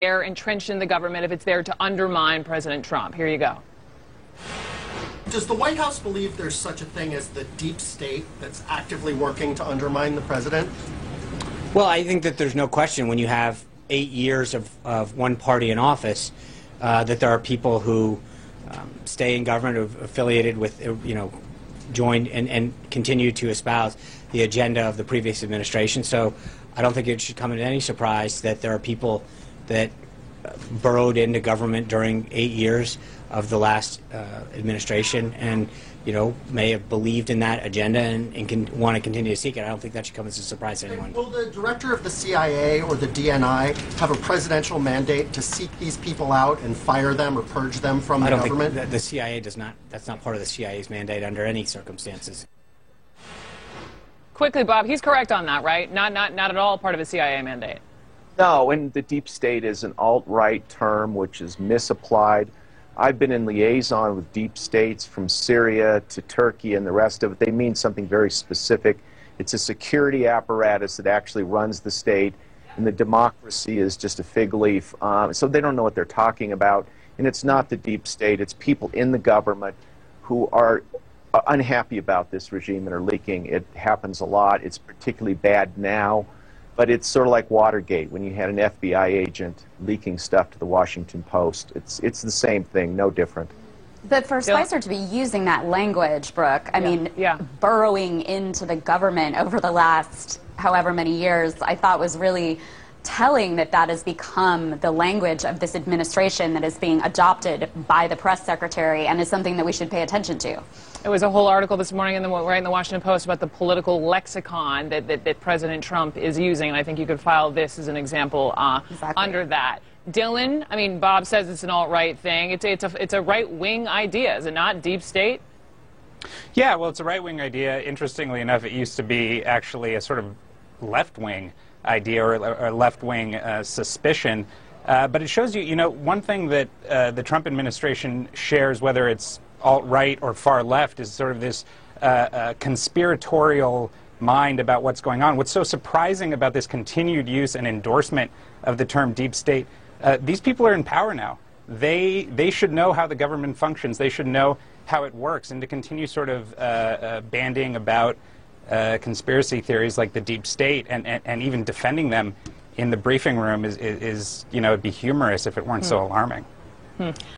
They're entrenched in the government if it's there to undermine President Trump. Here you go. Does the White House believe there's such a thing as the deep state that's actively working to undermine the president? Well, I think that there's no question when you have 8 years of one party in office that there are people who stay in government, who affiliated with, joined and continue to espouse the agenda of the previous administration. So I don't think it should come as any surprise that there are people that burrowed into government during 8 years of the last administration and, may have believed in that agenda and can want to continue to seek it. I don't think that should come as a surprise to anyone. Will the director of the CIA or the DNI have a presidential mandate to seek these people out and fire them or purge them from the government? I don't think the CIA does not. That's not part of the CIA's mandate under any circumstances. Quickly, Bob, he's correct on that, right? Not at all part of a CIA mandate. No, and the deep state is an alt-right term which is misapplied. I've been in liaison with deep states from Syria to Turkey and the rest of it. They mean something very specific. It's a security apparatus that actually runs the state, and the democracy is just a fig leaf. So they don't know what they're talking about. And it's not the deep state. It's people in the government who are unhappy about this regime and are leaking. It happens a lot. It's particularly bad now. But it's sort of like Watergate, when you had an FBI agent leaking stuff to the Washington Post. It's the same thing, no different. But for Spicer to be using that language, Brooke, I mean, burrowing into the government over the last however many years, I thought was really telling that that has become the language of this administration that is being adopted by the press secretary and is something that we should pay attention to. There was a whole article this morning in the Washington Post about the political lexicon that President Trump is using, and I think you could file this as an example under that. Dylan, I mean, Bob says it's an alt-right thing. It's a right-wing idea, is it not? Deep state? Yeah, well, it's a right-wing idea. Interestingly enough, it used to be actually a sort of left-wing idea or a left-wing suspicion. But it shows you, one thing that the Trump administration shares, whether it's alt-right or far left, is sort of this conspiratorial mind about what's going on. What's so surprising about this continued use and endorsement of the term deep state, these people are in power now. They should know how the government functions. They should know how it works. And to continue sort of bandying about conspiracy theories like the deep state and even defending them in the briefing room is it'd be humorous if it weren't so alarming.